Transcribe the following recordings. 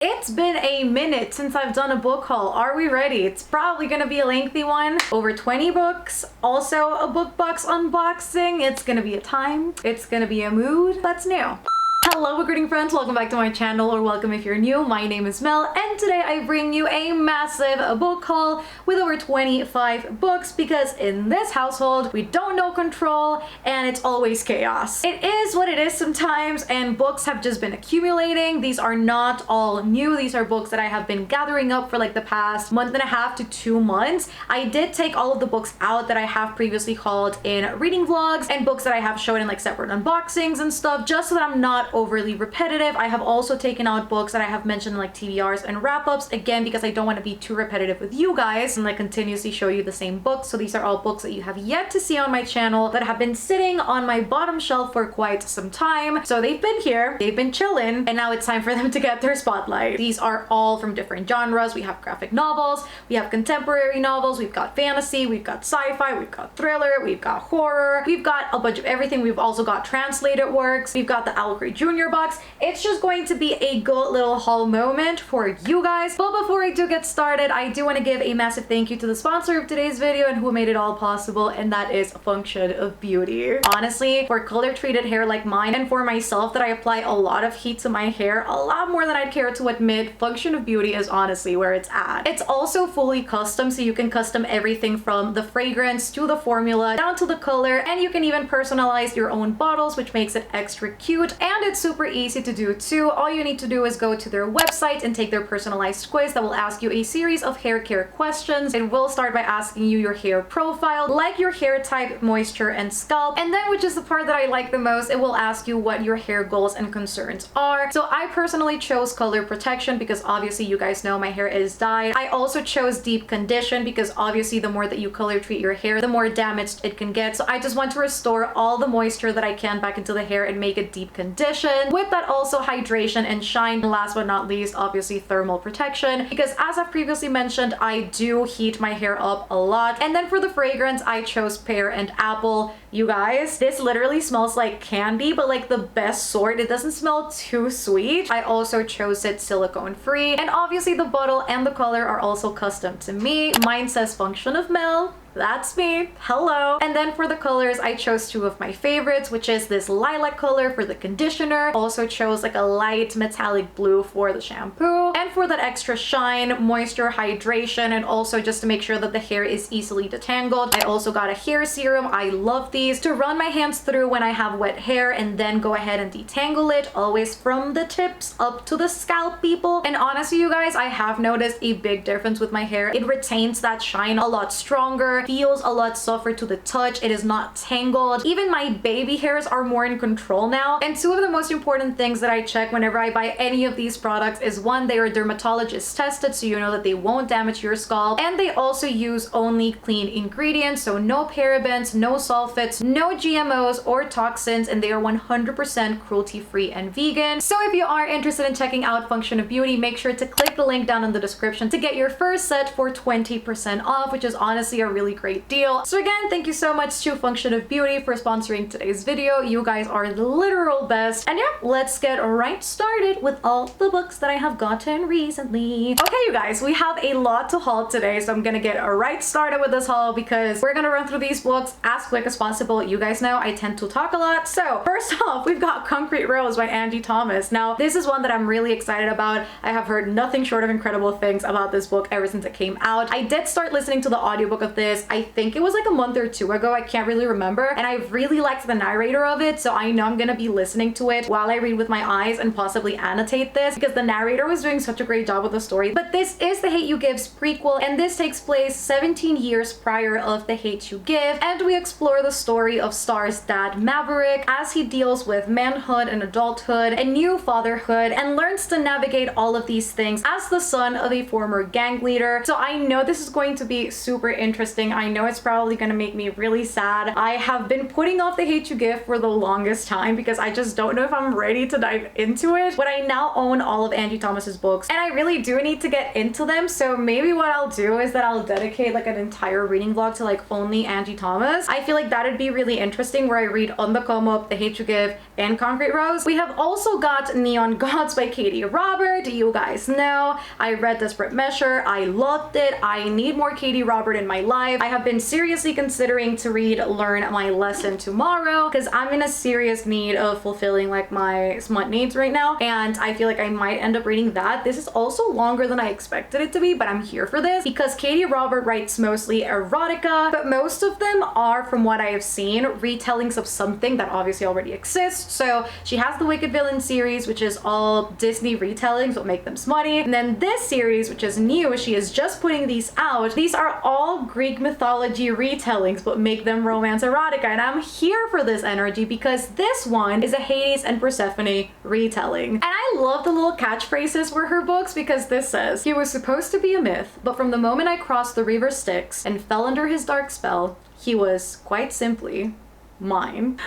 It's been a minute since I've done a book haul. Are we ready? It's probably gonna be a lengthy one. Over 20 books. Also a book box unboxing. It's gonna be a time. It's gonna be a mood. That's new. Hello book reading friends, welcome back to my channel, or welcome if you're new. My name is Mel and today I bring you a massive book haul with over 25 books because in this household we don't know control and it's always chaos. It is what it is sometimes, and books have just been accumulating. These are not all new. These are books that I have been gathering up for like the past month and a half to 2 months. I did take all of the books out that I have previously hauled in reading vlogs and books that I have shown in like separate unboxings and stuff, just so that I'm not overly repetitive. I have also taken out books that I have mentioned in like TBRs and wrap-ups, again because I don't want to be too repetitive with you guys and like continuously show you the same books. So these are all books that you have yet to see on my channel that have been sitting on my bottom shelf for quite some time. So they've been here, they've been chilling, and now it's time for them to get their spotlight. These are all from different genres. We have graphic novels, we have contemporary novels, we've got fantasy, we've got sci-fi, we've got thriller, we've got horror, we've got a bunch of everything. We've also got translated works, we've got the OwlCrate Jr box. It's just going to be a good little haul moment for you guys. But before I do get started, I do want to give a massive thank you to the sponsor of today's video and who made it all possible, and that is Function of Beauty. Honestly, for color treated hair like mine, and for myself that I apply a lot of heat to my hair, a lot more than I'd care to admit, Function of Beauty is honestly where it's at. It's also fully custom, so you can custom everything from the fragrance to the formula down to the color, and you can even personalize your own bottles, which makes it extra cute, and it's super easy to do too. All you need to do is go to their website and take their personalized quiz that will ask you a series of hair care questions. It will start by asking you your hair profile, like your hair type, moisture, and scalp, and then, which is the part that I like the most, it will ask you what your hair goals and concerns are. So I personally chose color protection because obviously you guys know my hair is dyed. I also chose deep condition because obviously the more that you color treat your hair, the more damaged it can get. So I just want to restore all the moisture that I can back into the hair and make it deep condition. With that, also hydration and shine. Last but not least, obviously thermal protection, because as I've previously mentioned, I do heat my hair up a lot. And then for the fragrance, I chose pear and apple. You guys, this literally smells like candy, but like the best sort. It doesn't smell too sweet. I also chose it silicone free, and obviously the bottle and the color are also custom to me. Mine says Function of Mel. That's me. Hello. And then for the colors, I chose two of my favorites, which is this lilac color for the conditioner. Also chose like a light metallic blue for the shampoo. And for that extra shine, moisture, hydration, and also just to make sure that the hair is easily detangled, I also got a hair serum. I love these to run my hands through when I have wet hair and then go ahead and detangle it, always from the tips up to the scalp, people. And honestly, you guys, I have noticed a big difference with my hair. It retains that shine a lot stronger, feels a lot softer to the touch. It is not tangled. Even my baby hairs are more in control now. And two of the most important things that I check whenever I buy any of these products is, one, they are dermatologist tested, so you know that they won't damage your scalp, and they also use only clean ingredients, so no parabens, no sulfates, no GMOs or toxins, and they are 100% cruelty-free and vegan. So if you are interested in checking out Function of Beauty, make sure to click the link down in the description to get your first set for 20% off, which is honestly a really great deal. So again, thank you so much to Function of Beauty for sponsoring today's video. You guys are the literal best. And yeah, let's get right started with all the books that I have gotten recently. Okay, you guys, we have a lot to haul today, so I'm gonna get right started with this haul because we're gonna run through these books as quick as possible. You guys know I tend to talk a lot. So first off, we've got Concrete Rose by Angie Thomas. Now, this is one that I'm really excited about. I have heard nothing short of incredible things about this book ever since it came out. I did start listening to the audiobook of this, I think it was like a month or two ago, I can't really remember, and I really liked the narrator of it, so I know I'm gonna be listening to it while I read with my eyes and possibly annotate this because the narrator was doing such a great job with the story. But this is The Hate U Give's prequel, and this takes place 17 years prior of The Hate U Give, and we explore the story of Star's dad Maverick as he deals with manhood and adulthood and new fatherhood and learns to navigate all of these things as the son of a former gang leader. So I know this is going to be super interesting interesting. I know it's probably gonna make me really sad. I have been putting off the Hate You Give for the longest time because I just don't know if I'm ready to dive into it. But I now own all of Angie Thomas's books and I really do need to get into them. So maybe what I'll do is that I'll dedicate like an entire reading vlog to like only Angie Thomas. I feel like that'd be really interesting, where I read On the Come Up, The Hate You Give, and Concrete Rose. We have also got Neon Gods by Katie Robert. You guys know I read Desperate Measure. I loved it. I need more Katie Robert in my life. I have been seriously considering to read Learn My Lesson Tomorrow because I'm in a serious need of fulfilling like my smut needs right now, and I feel like I might end up reading that. This is also longer than I expected it to be, but I'm here for this because Katie Robert writes mostly erotica, but most of them are, from what I have seen, retellings of something that obviously already exists. So she has the Wicked Villain series, which is all Disney retellings but make them smutty, and then this series, which is new, she is just putting these out. These are all Greek mythology retellings but make them romance erotica, and I'm here for this energy because this one is a Hades and Persephone retelling. And I love the little catchphrases for her books because this says, "He was supposed to be a myth, but from the moment I crossed the river Styx and fell under his dark spell, he was quite simply mine."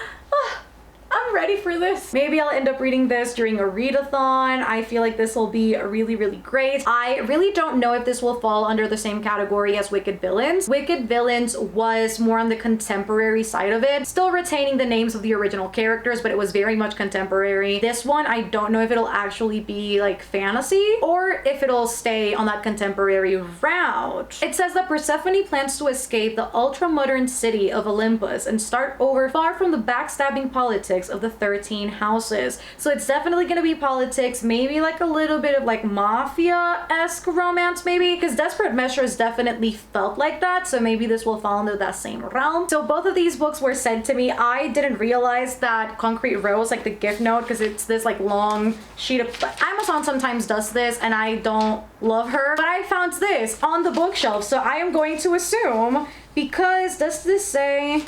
I'm ready for this. Maybe I'll end up reading this during a readathon. I feel like this will be really, really great. I really don't know if this will fall under the same category as Wicked Villains. Wicked Villains was more on the contemporary side of it, still retaining the names of the original characters, but it was very much contemporary. This one, I don't know if it'll actually be like fantasy or if it'll stay on that contemporary route. It says that Persephone plans to escape the ultra-modern city of Olympus and start over far from the backstabbing politics of the 13 houses. So it's definitely gonna be politics, maybe like a little bit of like mafia-esque romance maybe, because Desperate Measures definitely felt like that, so maybe this will fall under that same realm. So both of these books were sent to me. I didn't realize that Concrete Rose, like the gift note, because it's this like long sheet of, Amazon sometimes does this and I don't love her, but I found this on the bookshelf, so I am going to assume, because does this say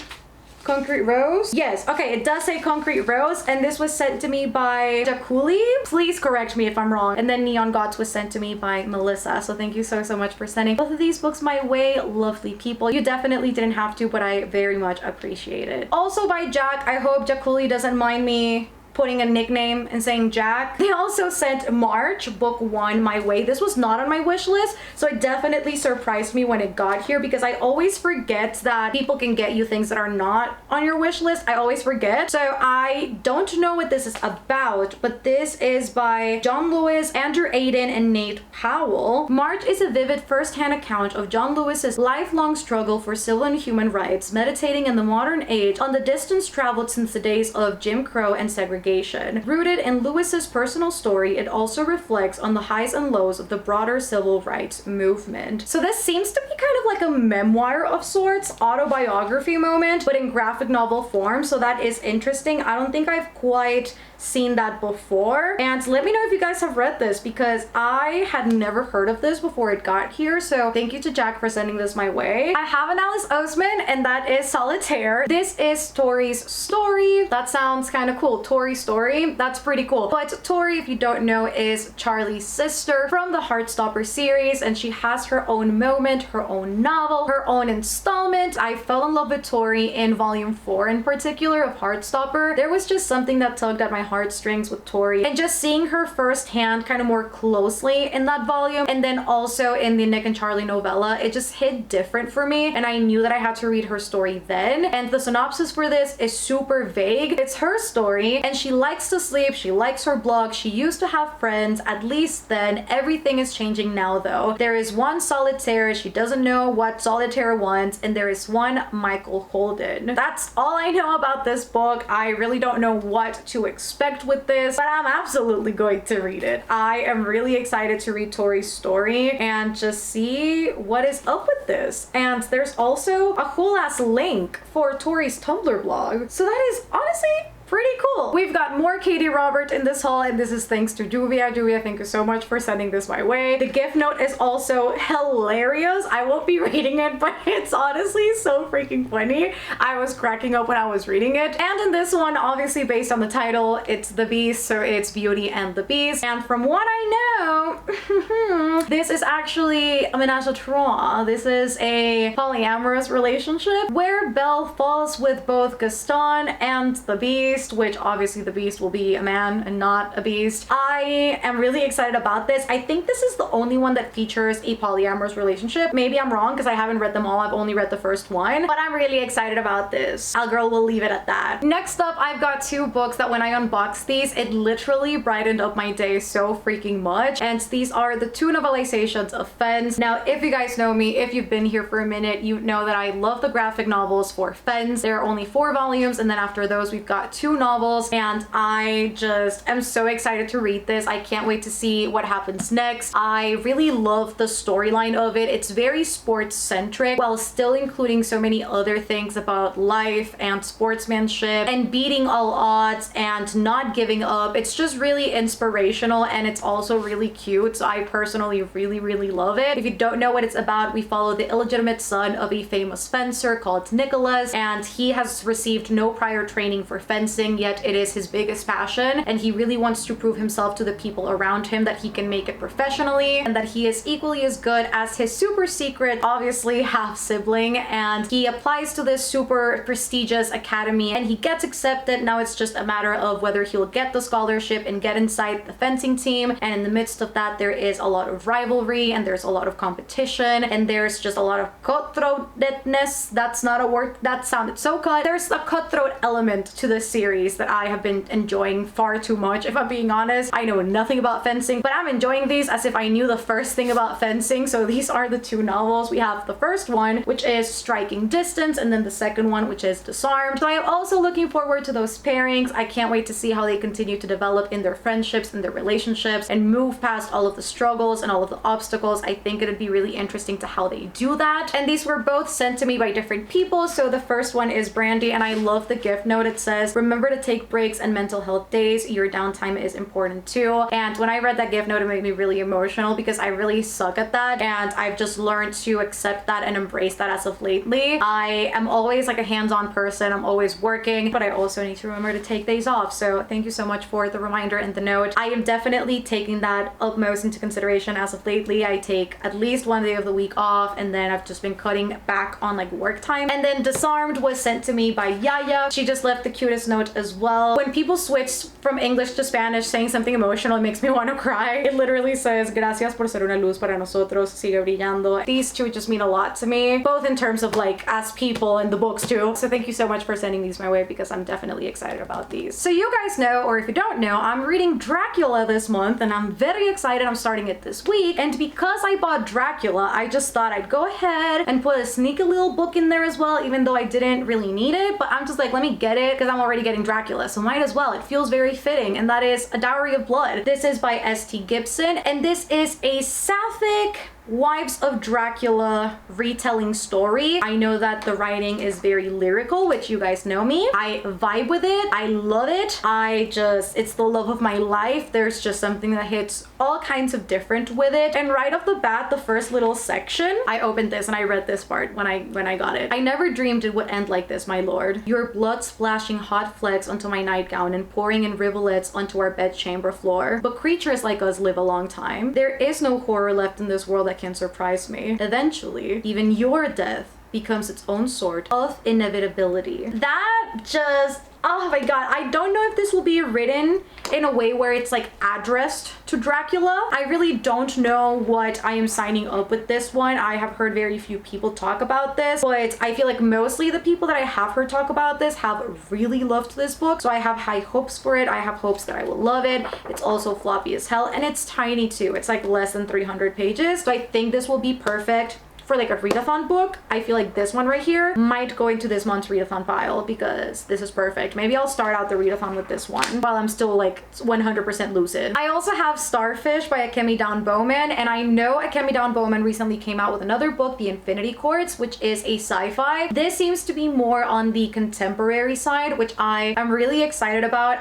Concrete Rose? Yes, okay, it does say Concrete Rose, and this was sent to me by Jakuli. Please correct me if I'm wrong. And then Neon Gods was sent to me by Melissa. So thank you so much for sending both of these books my way. Lovely people. You definitely didn't have to, but I very much appreciate it. Also by Jack. I hope Jakuli doesn't mind me putting a nickname and saying Jack. They also sent March book 1 my way. This was not on my wish list, so it definitely surprised me when it got here because I always forget that people can get you things that are not on your wish list. I always forget. So I don't know what this is about, but this is by John Lewis, Andrew Aiden, and Nate Powell. March is a vivid first-hand account of John Lewis's lifelong struggle for civil and human rights, meditating in the modern age on the distance traveled since the days of Jim Crow and segregation. Rooted in Lewis's personal story, it also reflects on the highs and lows of the broader civil rights movement. So this seems to be kind of like a memoir of sorts, autobiography moment, but in graphic novel form, so that is interesting. I don't think I've quite seen that before, and let me know if you guys have read this because I had never heard of this before it got here, so thank you to Jack for sending this my way. I have an Alice Oseman, and that is Solitaire. This is Tori's story. That sounds kind of cool. Tori's story, that's pretty cool. But Tori, if you don't know, is Charlie's sister from the Heartstopper series, and she has her own moment, her own novel, her own installment. I fell in love with Tori in volume 4 in particular of Heartstopper. There was just something that tugged at my heartstrings with Tori, and just seeing her firsthand kind of more closely in that volume, and then also in the Nick and Charlie novella, it just hit different for me, and I knew that I had to read her story then. And the synopsis for this is super vague. It's her story, and she likes to sleep, she likes her blog, she used to have friends, at least then. Everything is changing now though. There is one Solitaire, she doesn't know what Solitaire wants, and there is one Michael Holden. That's all I know about this book. I really don't know what to expect with this, but I'm absolutely going to read it. I am really excited to read Tori's story and just see what is up with this. And there's also a whole ass link for Tori's Tumblr blog, so that is honestly pretty cool. We've got more Katie Robert in this haul, and this is thanks to Juvia. Juvia, thank you so much for sending this my way. The gift note is also hilarious. I won't be reading it, but it's honestly so freaking funny. I was cracking up when I was reading it. And in this one, obviously based on the title, it's The Beast, so it's Beauty and the Beast. And from what I know, This is actually a ménage à trois. This is a polyamorous relationship where Belle falls with both Gaston and the Beast, which obviously the Beast will be a man and not a beast. I am really excited about this. I think this is the only one that features a polyamorous relationship. Maybe I'm wrong because I haven't read them all. I've only read the first one, but I'm really excited about this. Our girl will leave it at that. Next up, I've got two books that when I unboxed these, it literally brightened up my day so freaking much. And these are the two novelizations of Fens. Now, if you guys know me, if you've been here for a minute, you know that I love the graphic novels for Fens. There are only 4 volumes, and then after those, we've got 2 novels, and I just am so excited to read this. I can't wait to see what happens next. I really love the storyline of it. It's very sports-centric while still including so many other things about life and sportsmanship and beating all odds and not giving up. It's just really inspirational, and it's also really cute. So I personally really love it. If you don't know what it's about, we follow the illegitimate son of a famous fencer called Nicholas, and he has received no prior training for fencing, yet it is his biggest passion, and he really wants to prove himself to the people around him that he can make it professionally and that he is equally as good as his super secret, obviously half sibling. And he applies to this super prestigious academy and he gets accepted. Now it's just a matter of whether he'll get the scholarship and get inside the fencing team. And in the midst of that, there is a lot of rivalry and there's a lot of competition and there's just a lot of cutthroatness. That's not a word that sounded so cut. There's a cutthroat element to this series that I have been enjoying far too much, if I'm being honest. I know nothing about fencing, but I'm enjoying these as if I knew the first thing about fencing. So these are the 2 novels. We have the first one, which is Striking Distance, and then the second one, which is Disarmed. So I am also looking forward to those pairings. I can't wait to see how they continue to develop in their friendships and their relationships and move past all of the struggles and all of the obstacles. I think it'd be really interesting to how they do that. And these were both sent to me by different people. So the first one is Brandy, and I love the gift note. It says, remember to take breaks and mental health days. Your downtime is important too. And when I read that gift note, it made me really emotional because I really suck at that. And I've just learned to accept that and embrace that as of lately. I am always like a hands-on person. I'm always working, but I also need to remember to take days off. So thank you so much for the reminder and the note. I am definitely taking that utmost into consideration as of lately. I take at least one day of the week off, and then I've just been cutting back on like work time. And then Disarmed was sent to me by Yaya. She just left the cutest note as well. When people switch from English to Spanish saying something emotional, it makes me want to cry. It literally says, gracias por ser una luz para nosotros, sigue brillando. These two just mean a lot to me, both in terms of like as people and the books too. So thank you so much for sending these my way because I'm definitely excited about these. So you guys know, or if you don't know, I'm reading Dracula this month and I'm very excited. I'm starting it this week. And because I bought Dracula, I just thought I'd go ahead and put a sneaky little book in there as well, even though I didn't really need it. But I'm just like, let me get it because I'm already getting Dracula, so might as well. It feels very fitting, and that is A Dowry of Blood. This is by S.T. Gibson, and this is a sapphic Wives of Dracula retelling story. I know that the writing is very lyrical, which you guys know me. I vibe with it. I love it. It's the love of my life. There's just something that hits all kinds of different with it. And right off the bat, the first little section, I opened this and I read this part when I got it. I never dreamed it would end like this, my lord. Your blood splashing hot flecks onto my nightgown and pouring in rivulets onto our bedchamber floor. But creatures like us live a long time. There is no horror left in this world that can surprise me. Eventually, even your death becomes its own sort of inevitability. That just, oh my god, I don't know if this will be written in a way where it's like addressed to Dracula. I really don't know what I am signing up with this one. I have heard very few people talk about this, but I feel like mostly the people that I have heard talk about this have really loved this book. So I have high hopes for it. I have hopes that I will love it. It's also floppy as hell and it's tiny too. It's like less than 300 pages. So I think this will be perfect for like a readathon book. I feel like this one right here might go into this month's readathon pile because this is perfect. Maybe I'll start out the readathon with this one while I'm still like 100% lucid. I also have Starfish by Akemi Dawn Bowman, and I know Akemi Dawn Bowman recently came out with another book, The Infinity Courts, which is a sci-fi. This seems to be more on the contemporary side, which I am really excited about.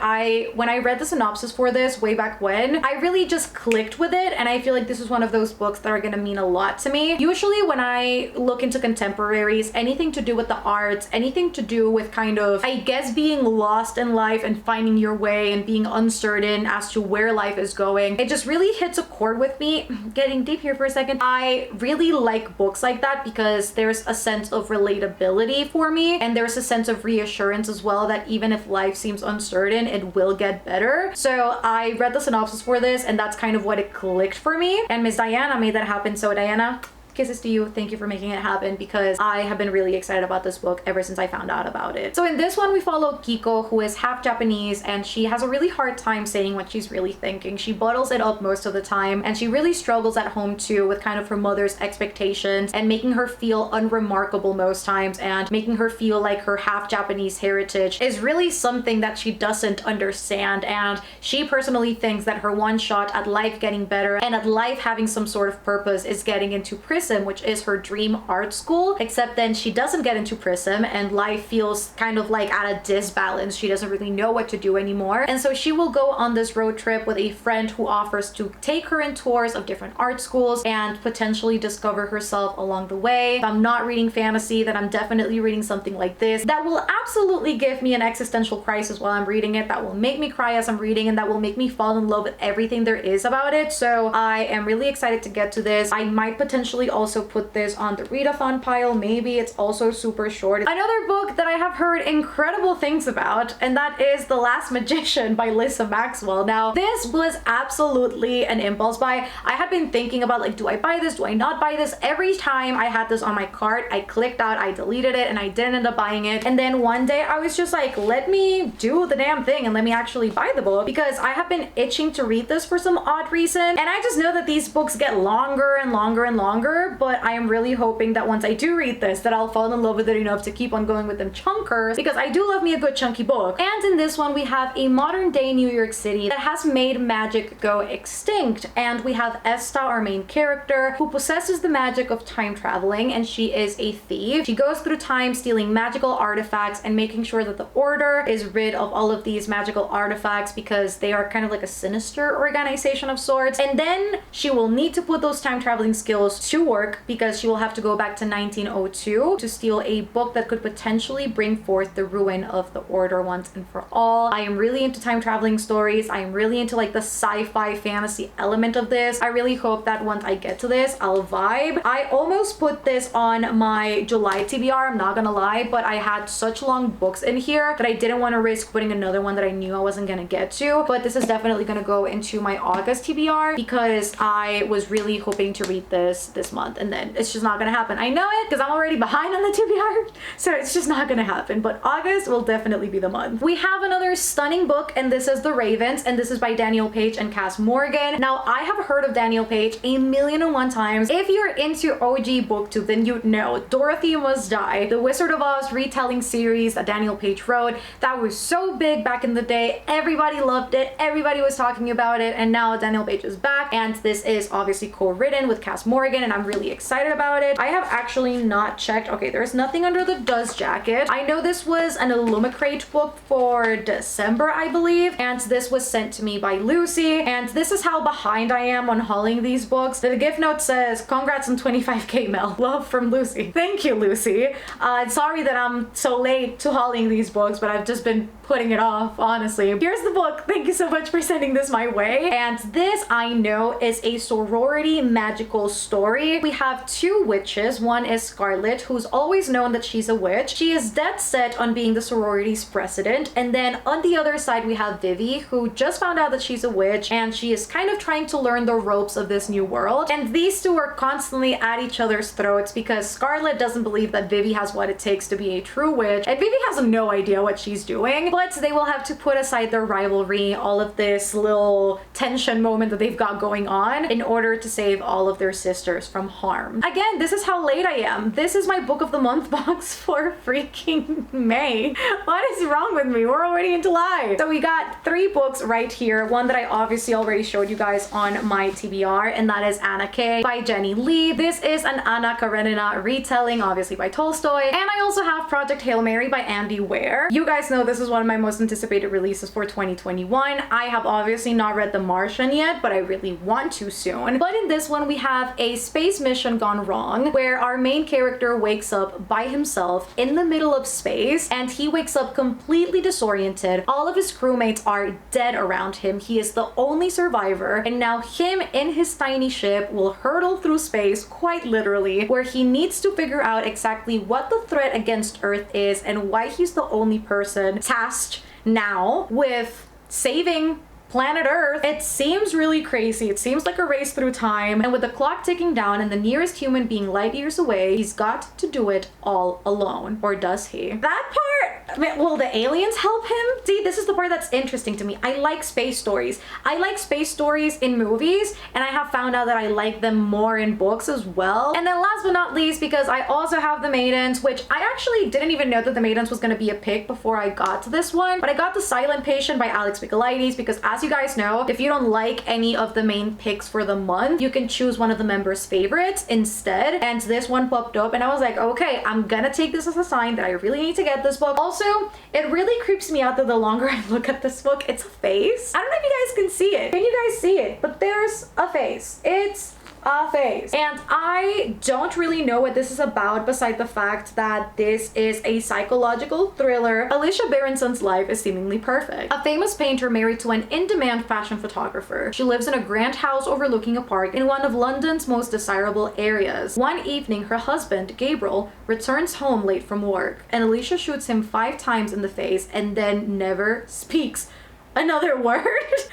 When I read the synopsis for this way back when, I really just clicked with it, and I feel like this is one of those books that are gonna mean a lot to me. Usually when I look into contemporaries, anything to do with the arts, anything to do with kind of, I guess, being being lost in life and finding your way and being uncertain as to where life is going. It just really hits a chord with me. Getting deep here for a second. I really like books like that because there's a sense of relatability for me, and there's a sense of reassurance as well that even if life seems uncertain, it will get better. So I read the synopsis for this, and that's kind of what it clicked for me, and Miss Diana made that happen. So Diana, kisses to you. Thank you for making it happen, because I have been really excited about this book ever since I found out about it. So in this one, we follow Kiko, who is half Japanese, and she has a really hard time saying what she's really thinking. She bottles it up most of the time, and she really struggles at home too with kind of her mother's expectations and making her feel unremarkable most times, and making her feel like her half Japanese heritage is really something that she doesn't understand. And she personally thinks that her one shot at life getting better and at life having some sort of purpose is getting into prison, which is her dream art school, except then she doesn't get into Prism and life feels kind of like at a disbalance. She doesn't really know what to do anymore, and so she will go on this road trip with a friend who offers to take her in tours of different art schools and potentially discover herself along the way. If I'm not reading fantasy, then I'm definitely reading something like this that will absolutely give me an existential crisis while I'm reading it, that will make me cry as I'm reading, and that will make me fall in love with everything there is about it. So I am really excited to get to this. I might potentially also put this on the readathon pile. Maybe. It's also super short. Another book that I have heard incredible things about, and that is The Last Magician by Lisa Maxwell. Now, this was absolutely an impulse buy. I had been thinking about, like, do I buy this? Do I not buy this? Every time I had this on my cart, I clicked out, I deleted it, and I didn't end up buying it. And then one day I was just like, let me do the damn thing and let me actually buy the book, because I have been itching to read this for some odd reason. And I just know that these books get longer and longer and longer, but I am really hoping that once I do read this, that I'll fall in love with it enough to keep on going with them chunkers, because I do love me a good chunky book. And in this one, we have a modern day New York City that has made magic go extinct, and we have Esta, our main character, who possesses the magic of time traveling, and she is a thief. She goes through time stealing magical artifacts and making sure that the Order is rid of all of these magical artifacts, because they are kind of like a sinister organization of sorts. And then she will need to put those time traveling skills to work, because she will have to go back to 1902 to steal a book that could potentially bring forth the ruin of the Order once and for all. I am really into time traveling stories. I am really into like the sci-fi fantasy element of this. I really hope that once I get to this, I'll vibe. I almost put this on my July TBR, I'm not gonna lie, but I had such long books in here that I didn't want to risk putting another one that I knew I wasn't gonna get to. But this is definitely gonna go into my August TBR, because I was really hoping to read this month, and then it's just not gonna happen. I know it, because I'm already behind on the TBR, so it's just not gonna happen. But August will definitely be the month. We have another stunning book, and this is The Ravens, and this is by Daniel Page and Cass Morgan. Now, I have heard of Daniel Page a million and one times. If you're into OG Booktube, then you'd know Dorothy Must Die, the Wizard of Oz retelling series that Daniel Page wrote. That was so big back in the day. Everybody loved it. Everybody was talking about it, and now Daniel Page is back, and this is obviously co-written with Cass Morgan, and I'm really excited about it. I have actually not checked. Okay, there's nothing under the dust jacket. I know this was an INVALUABLE book for December, I believe, and this was sent to me by Lucy, and this is how behind I am on hauling these books. The gift note says, congrats on 25k, Mel. Love from Lucy. Thank you, Lucy. Sorry that I'm so late to hauling these books, but I've just been putting it off, honestly. Here's the book. Thank you so much for sending this my way. And this, I know, is a sorority magical story. We have two witches. One is Scarlet, who's always known that she's a witch. She is dead set on being the sorority's president. And then on the other side, we have Vivi, who just found out that she's a witch, and she is kind of trying to learn the ropes of this new world. And these two are constantly at each other's throats, because Scarlet doesn't believe that Vivi has what it takes to be a true witch, and Vivi has no idea what she's doing. But they will have to put aside their rivalry, all of this little tension moment that they've got going on, in order to save all of their sisters from harm. Again, this is how late I am. This is my book of the month box for freaking May. What is wrong with me? We're already in July. So we got 3 books right here. One that I obviously already showed you guys on my TBR, and that is Anna K by Jenny Lee. This is an Anna Karenina retelling, obviously by Tolstoy. And I also have Project Hail Mary by Andy Weir. You guys know this is one of my most anticipated releases for 2021. I have obviously not read The Martian yet, but I really want to soon. But in this one, we have a space space mission gone wrong, where our main character wakes up by himself in the middle of space, and he wakes up completely disoriented. All of his crewmates are dead around him. He is the only survivor, and now him in his tiny ship will hurtle through space, quite literally, where he needs to figure out exactly what the threat against Earth is and why he's the only person tasked now with saving planet Earth. It seems really crazy. It seems like a race through time, and with the clock ticking down and the nearest human being light years away, he's got to do it all alone. Or does he? That part, I mean, will the aliens help him? See, this is the part that's interesting to me. I like space stories. I like space stories in movies, and I have found out that I like them more in books as well. And then last but not least, because I also have The Maidens, which I actually didn't even know that The Maidens was going to be a pick before I got to this one, but I got The Silent Patient by Alex Michaelides because, as you guys know, if you don't like any of the main picks for the month, you can choose one of the members' favorites instead. And this one popped up, and I was like, okay, I'm gonna take this as a sign that I really need to get this book. Also, it really creeps me out that the longer I look at this book, it's a face. I don't know if you guys can see it. Can you guys see it? But there's a face. It's a face. And I don't really know what this is about beside the fact that this is a psychological thriller. Alicia Berenson's life is seemingly perfect. A famous painter married to an in-demand fashion photographer. She lives in a grand house overlooking a park in one of London's most desirable areas. One evening, her husband, Gabriel, returns home late from work, and Alicia shoots him 5 times in the face and then never speaks another word.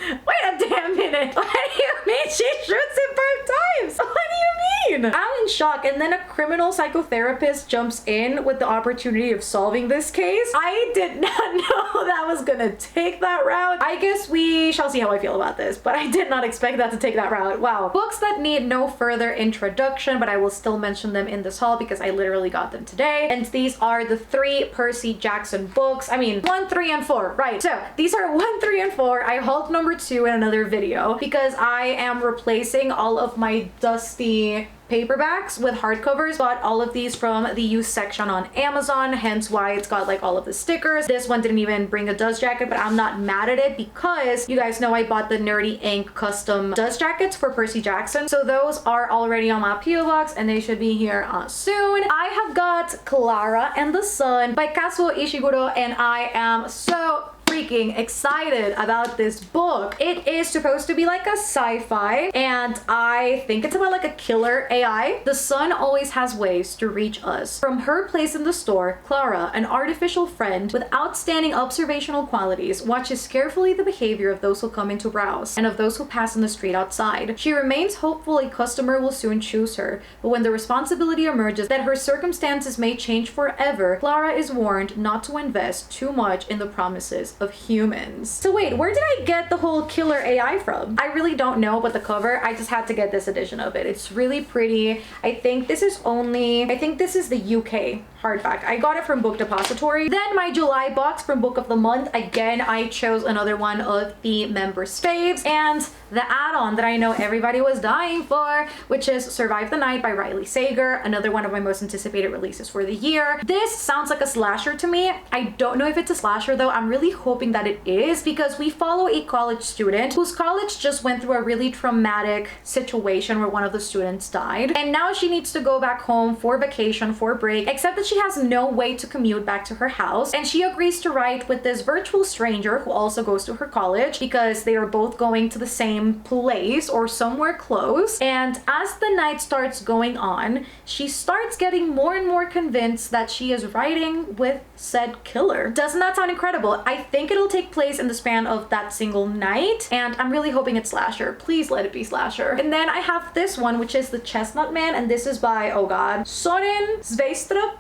Wait a damn minute. What do you mean she shoots him 5 times? What do you mean? I'm in shock. And then a criminal psychotherapist jumps in with the opportunity of solving this case. I did not know that was gonna take that route. I guess we shall see how I feel about this, but I did not expect that to take that route. Wow. Books that need no further introduction, but I will still mention them in this haul because I literally got them today. And these are the 3 Percy Jackson books. I mean, 1, 3, and 4, right? So these are 1, 3, and 4. I hauled number 2 in another video because I am replacing all of my dusty paperbacks with hardcovers. Bought all of these from the used section on Amazon, hence why it's got like all of the stickers. This one didn't even bring a dust jacket, but I'm not mad at it because you guys know I bought the Nerdy Ink custom dust jackets for Percy Jackson. So those are already on my PO box and they should be here soon. I have got Clara and the Sun by Kazuo Ishiguro, and I am so freaking excited about this book. It is supposed to be like a sci-fi, and I think it's about like a killer AI. The sun always has ways to reach us. From her place in the store, Clara, an artificial friend with outstanding observational qualities, watches carefully the behavior of those who come in to browse and of those who pass in the street outside. She remains hopeful a customer will soon choose her, but when the responsibility emerges that her circumstances may change forever, Clara is warned not to invest too much in the promises of humans. So wait, where did I get the whole killer AI from? I really don't know, but the cover, I just had to get this edition of it. It's really pretty. I think this is the UK hardback. I got it from Book Depository. Then my July box from Book of the Month. Again, I chose another one of the members' faves, and the add-on that I know everybody was dying for, which is Survive the Night by Riley Sager, another one of my most anticipated releases for the year. This sounds like a slasher to me. I don't know if it's a slasher though. I'm really hoping that it is, because we follow a college student whose college just went through a really traumatic situation where one of the students died, and now she needs to go back home for vacation, for break, except that she has no way to commute back to her house, and she agrees to write with this virtual stranger who also goes to her college because they are both going to the same place or somewhere close. And as the night starts going on, she starts getting more and more convinced that she is writing with said killer. Doesn't that sound incredible? I think it'll take place in the span of that single night, and I'm really hoping it's slasher. Please let it be slasher. And then I have this one, which is The Chestnut Man, and this is by, oh god, Soren Sveistrup.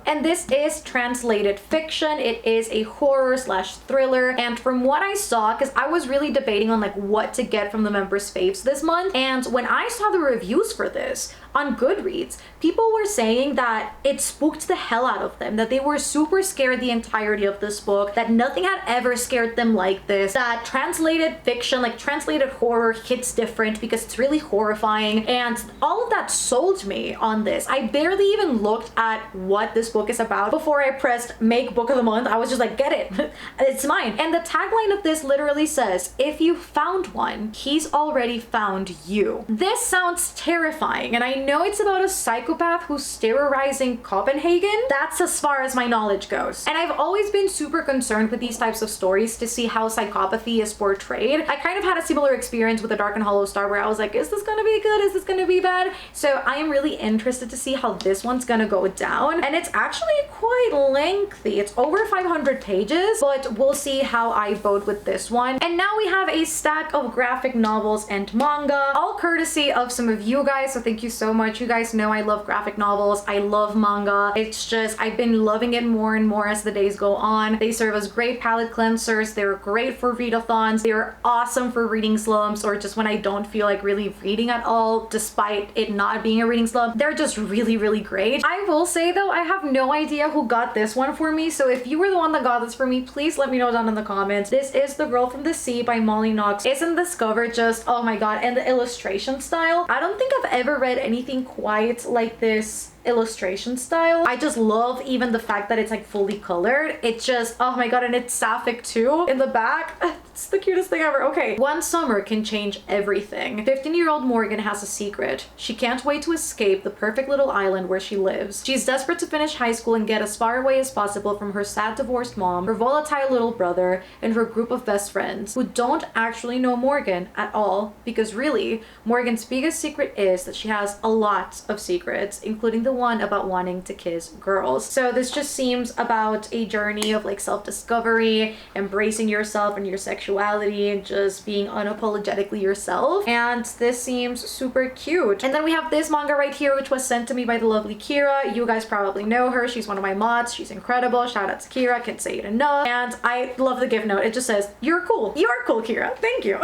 And this is translated fiction. It is a horror slash thriller, and from what I saw, because I was really debating on like what to get from the members' faves this month, and when I saw the reviews for this on Goodreads, people were saying that it spooked the hell out of them, that they were super scared the entirety of this book, that nothing had ever scared them like this, that translated fiction, like translated horror, hits different because it's really horrifying, and all of that sold me on this. I barely even looked at at what this book is about before I pressed make book of the month. I was just like, get it. It's mine. And the tagline of this literally says, if you found one, he's already found you. This sounds terrifying, and I know it's about a psychopath who's terrorizing Copenhagen. That's as far as my knowledge goes. And I've always been super concerned with these types of stories to see how psychopathy is portrayed. I kind of had a similar experience with The Dark and Hollow Star where I was like, is this gonna be good? Is this gonna be bad? So I am really interested to see how this one's gonna go down. And it's actually quite lengthy. It's over 500 pages, but we'll see how I vote with this one. And now we have a stack of graphic novels and manga, all courtesy of some of you guys. So thank you so much. You guys know I love graphic novels. I love manga. It's just, I've been loving it more and more as the days go on. They serve as great palate cleansers. They're great for readathons. They're awesome for reading slumps, or just when I don't feel like really reading at all, despite it not being a reading slump. They're just really, really great. I will say though, I have no idea who got this one for me. So if you were the one that got this for me, please let me know down in the comments. This is The Girl from the Sea by Molly Knox. Isn't this cover just, oh my god, and the illustration style? I don't think I've ever read anything quite like this illustration style. I just love even the fact that it's like fully colored. It's just, oh my god, and it's sapphic too in the back. It's the cutest thing ever. Okay, one summer can change everything. 15-year-old Morgan has a secret. She can't wait to escape the perfect little island where she lives. She's desperate to finish high school and get as far away as possible from her sad divorced mom, her volatile little brother, and her group of best friends who don't actually know Morgan at all, because really, Morgan's biggest secret is that she has a lot of secrets, including the one about wanting to kiss girls. So this just seems about a journey of like self-discovery, embracing yourself and your sexuality, and just being unapologetically yourself. And this seems super cute. And then we have this manga right here, which was sent to me by the lovely Kira. You guys probably know her. She's one of my mods. She's incredible. Shout out to Kira. Can't say it enough. And I love the gift note. It just says, you're cool. You are cool, Kira. Thank you.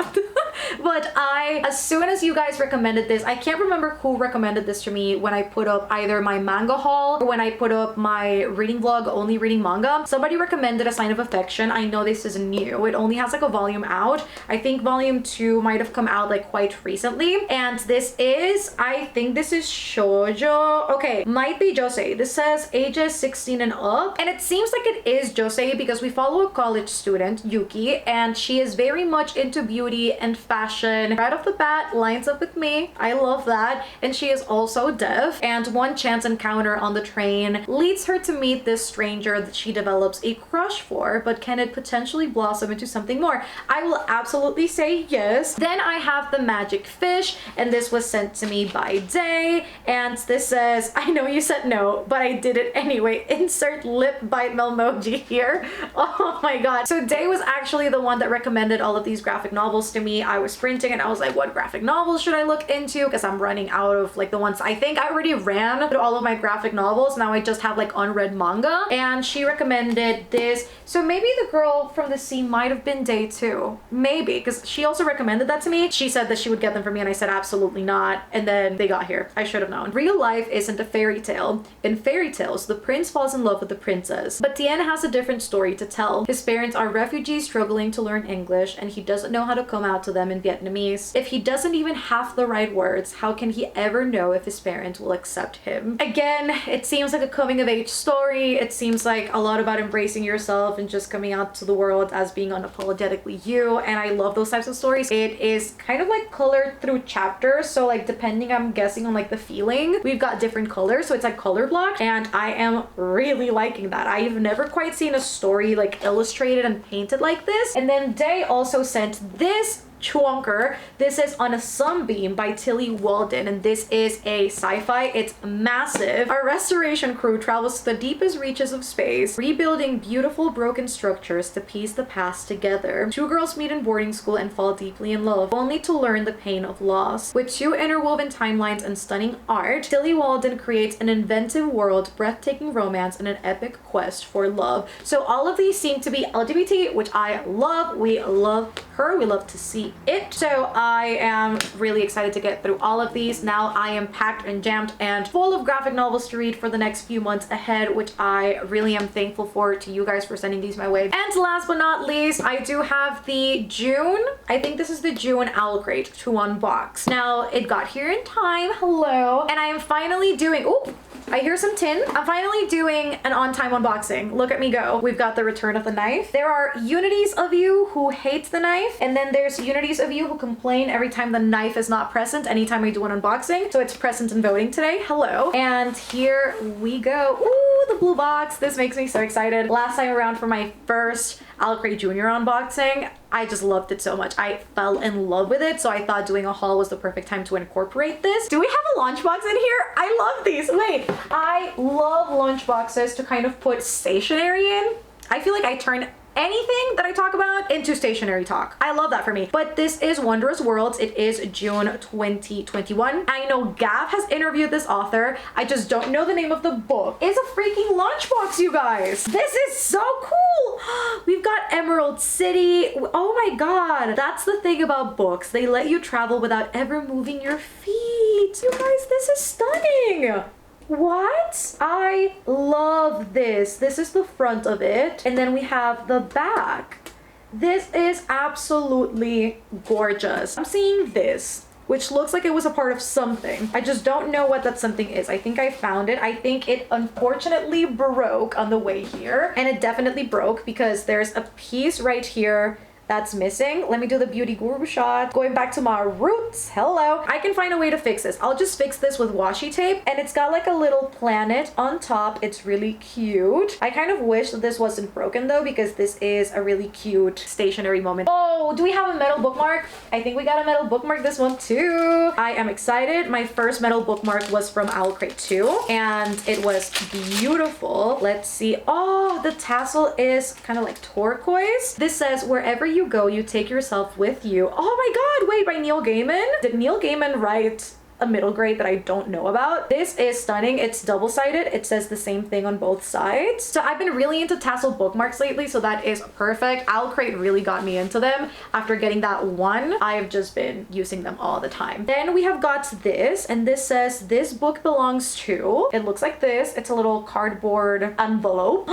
But as soon as you guys recommended this, I can't remember who recommended this to me when I put up either my manga haul or when I put up my reading vlog only reading manga. Somebody recommended A Sign of Affection. I know this is new. It only has like a volume out. I think volume 2 might have come out like quite recently. And this is, I think this is shoujo. Okay, might be josei. This says ages 16 and up. And it seems like it is josei because we follow a college student, Yuki, and she is very much into beauty and fashion. Right off the bat, lines up with me. I love that. And she is also deaf. And one chance encounter on the train leads her to meet this stranger that she develops a crush for, but can it potentially blossom into something more? I will absolutely say yes. Then I have The Magic Fish, and this was sent to me by Day, and this says, I know you said no, but I did it anyway. Insert lip bite memoji here. Oh my god. So Day was actually the one that recommended all of these graphic novels to me. I was sprinting and I was like, what graphic novels should I look into? Because I'm running out of like the ones I think I already ran through all of my graphic novels. Now I just have like unread manga, and she recommended this. So maybe The Girl from the Sea might have been Day too. Maybe, because she also recommended that to me. She said that she would get them for me, and I said absolutely not. And then they got here. I should have known. Real life isn't a fairy tale. In fairy tales, the prince falls in love with the princess. But Tien has a different story to tell. His parents are refugees struggling to learn English, and he doesn't know how to come out to them in Vietnamese. If he doesn't even have the right words, how can he ever know if his parents will accept him? Again, it seems like a coming of age story. It seems like a lot about embracing yourself and just coming out to the world as being unapologetically you, and I love those types of stories. It is kind of like colored through chapters, so like depending, I'm guessing, on like the feeling, we've got different colors, so it's like color blocked, and I am really liking that. I've never quite seen a story like illustrated and painted like this. And then Day also sent this chunker. This is on a Sunbeam by Tilly Walden, and this is a sci-fi. It's massive. A restoration crew travels to the deepest reaches of space, rebuilding beautiful broken structures to piece the past together. Two girls meet in boarding school and fall deeply in love, only to learn the pain of loss. With two interwoven timelines and stunning art, Tilly Walden creates an inventive world, breathtaking romance, and an epic quest for love. So all of these seem to be LGBT, which I love. We love her. We love to see it. So I am really excited to get through all of these. Now I am packed and jammed and full of graphic novels to read for the next few months ahead, which I really am thankful for, to you guys for sending these my way. And last but not least, I do have the June, I think this is the June OwlCrate to unbox. Now it got here in time, hello, and I am finally doing, ooh, I hear some tin. I'm finally doing an on-time unboxing. Look at me go. We've got the return of the knife. There are unities of you who hate the knife, and then there's unities of you who complain every time the knife is not present anytime I do an unboxing. So it's present and voting today. Hello. And here we go. Ooh, the blue box. This makes me so excited. Last time around for my first OwlCrate Jr. unboxing, I just loved it so much. I fell in love with it, so I thought doing a haul was the perfect time to incorporate this. Do we have a lunchbox in here? I love these. Wait, I love lunchboxes to kind of put stationery in. I feel like I turn anything that I talk about into stationery talk. I love that for me. But this is Wondrous Worlds. It is June 2021. I know Gav has interviewed this author. I just don't know the name of the book. It's a freaking lunchbox, you guys. This is so cool. We've got Emerald City. Oh my god. That's the thing about books. They let you travel without ever moving your feet. You guys, this is stunning. What? I love this. This is the front of it. And then we have the back. This is absolutely gorgeous. I'm seeing this, which looks like it was a part of something. I just don't know what that something is. I think I found it. I think it unfortunately broke on the way here. And it definitely broke because there's a piece right here that's missing. Let me do the beauty guru shot. Going back to my roots. Hello. I can find a way to fix this. I'll just fix this with washi tape. And it's got like a little planet on top. It's really cute. I kind of wish that this wasn't broken though, because this is a really cute stationery moment. Oh, do we have a metal bookmark? I think we got a metal bookmark this one too. I am excited. My first metal bookmark was from OwlCrate 2 and it was beautiful. Let's see. Oh, the tassel is kind of like turquoise. This says, wherever you go, you take yourself with you. Oh my god, wait, by Neil Gaiman? Did Neil Gaiman write a middle grade that I don't know about? This is stunning. It's double-sided. It says the same thing on both sides. So I've been really into tassel bookmarks lately, so that is perfect. OwlCrate really got me into them. After getting that one, I've just been using them all the time. Then we have got this, and this says, this book belongs to. It looks like this. It's a little cardboard envelope.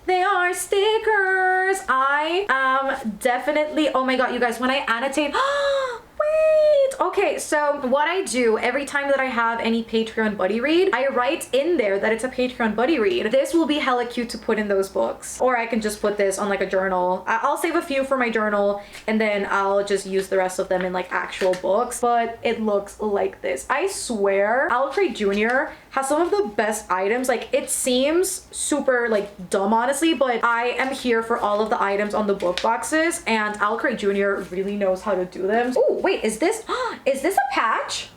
They are stickers. I am definitely, oh my god, you guys, when I annotate, wait, okay, so what I do every time that I have any Patreon buddy read, I write in there that it's a Patreon buddy read. This will be hella cute to put in those books. Or I can just put this on like a journal. I'll save a few for my journal and then I'll just use the rest of them in like actual books, but it looks like this. I swear, OwlCrate Jr. has some of the best items. Like, it seems super like dumb honestly, but I am here for all of the items on the book boxes, and OwlCrate Jr. really knows how to do them. Oh wait, is this a patch?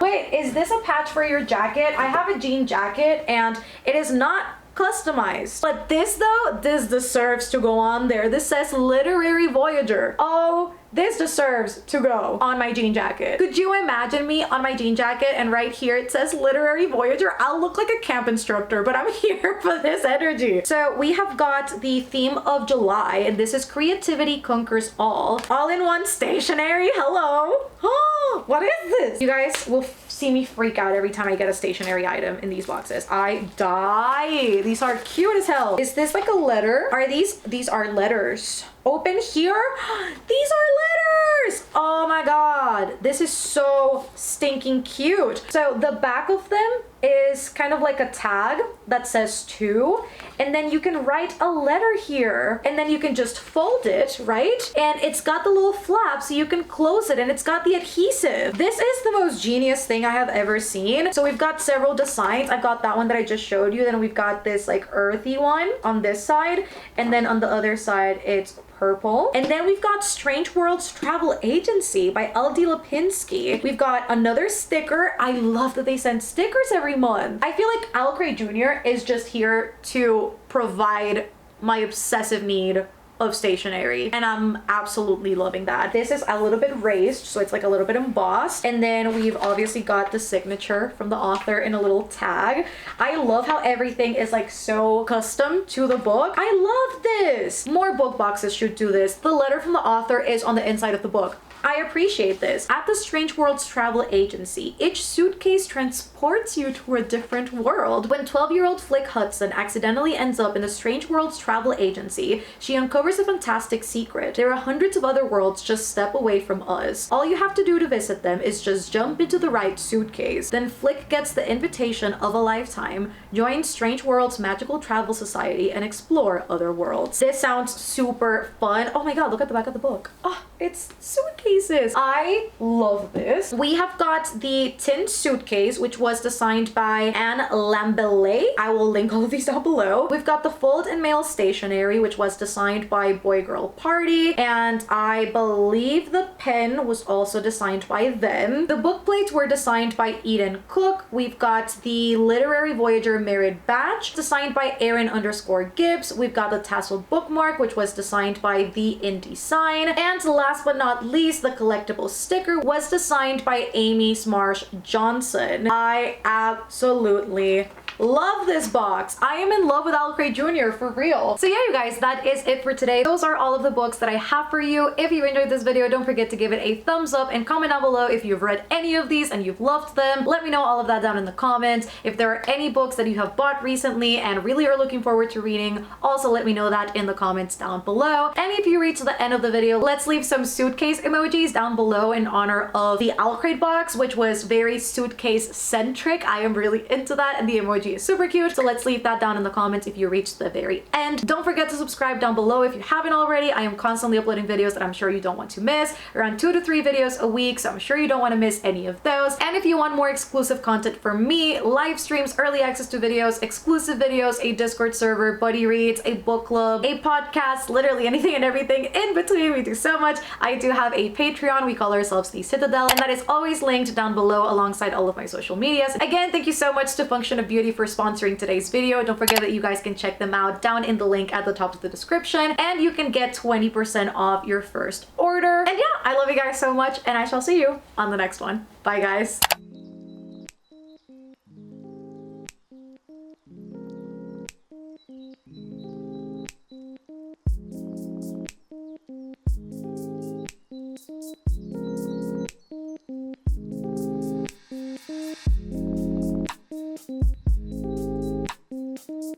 Wait, is this a patch for your jacket? I have a jean jacket and it is not customized, but this though, this deserves to go on there. This says Literary Voyager. Oh, this deserves to go on my jean jacket. Could you imagine me on my jean jacket and right here it says Literary Voyager? I'll look like a camp instructor, but I'm here for this energy. So we have got the theme of July, and this is Creativity Conquers all in one stationery. Hello. Oh, what is this? You guys will see me freak out every time I get a stationery item in these boxes. I die. These are cute as hell. Is this like a letter? Are these are letters. Open here. These are letters. Oh my god. This is so stinking cute. So the back of them is kind of like a tag that says to, and then you can write a letter here, and then you can just fold it, right? And it's got the little flap so you can close it, and it's got the adhesive. This is the most genius thing I have ever seen. So we've got several designs. I've got that one that I just showed you, then we've got this like earthy one on this side, and then on the other side it's purple. And then we've got Strange Worlds Travel Agency by L.D. Lipinski. We've got another sticker. I love that they send stickers every month. I feel like OwlCrate Jr. is just here to provide my obsessive need of stationery, and I'm absolutely loving that. This is a little bit raised, so it's like a little bit embossed, and then we've obviously got the signature from the author in a little tag. I love how everything is like so custom to the book. I love this. More book boxes should do this. The letter from the author is on the inside of the book. I appreciate this. At the Strange Worlds Travel Agency, each suitcase transports you to a different world. When 12-year-old Flick Hudson accidentally ends up in the Strange Worlds Travel Agency, she uncovers a fantastic secret. There are hundreds of other worlds just step away from us. All you have to do to visit them is just jump into the right suitcase. Then Flick gets the invitation of a lifetime, join Strange Worlds Magical Travel Society, and explore other worlds. This sounds super fun. Oh my god, look at the back of the book. Oh, it's suitcases. I love this. We have got the tin suitcase, which was designed by Anne Lambele. I will link all of these down below. We've got the fold and mail stationery, which was designed by Boy Girl Party, and I believe the pen was also designed by them. The book plates were designed by Eden Cook. We've got the Literary Voyager Merit Badge, designed by Aaron_Gibbs. We've got the tasseled bookmark, which was designed by The InDesign. And last but not least, the collectible sticker was designed by Amy Smarsh Johnson. I absolutely love this box. I am in love with OwlCrate Jr. for real. So yeah, you guys, that is it for today. Those are all of the books that I have for you. If you enjoyed this video, don't forget to give it a thumbs up and comment down below if you've read any of these and you've loved them. Let me know all of that down in the comments. If there are any books that you have bought recently and really are looking forward to reading, also let me know that in the comments down below. And if you reach the end of the video, let's leave some suitcase emojis down below in honor of the OwlCrate box, which was very suitcase centric. I am really into that, and the emoji is super cute. So let's leave that down in the comments if you reached the very end. Don't forget to subscribe down below if you haven't already. I am constantly uploading videos that I'm sure you don't want to miss, around 2 to 3 videos a week, so I'm sure you don't want to miss any of those. And if you want more exclusive content from me, live streams, early access to videos, exclusive videos, a Discord server, buddy reads, a book club, a podcast, literally anything and everything in between, we do so much. I do have a Patreon. We call ourselves the Citadel, and that is always linked down below alongside all of my social medias. Again, thank you so much to Function of Beauty for sponsoring today's video. Don't forget that you guys can check them out down in the link at the top of the description, and you can get 20% off your first order. And yeah, I love you guys so much, and I shall see you on the next one. Bye guys.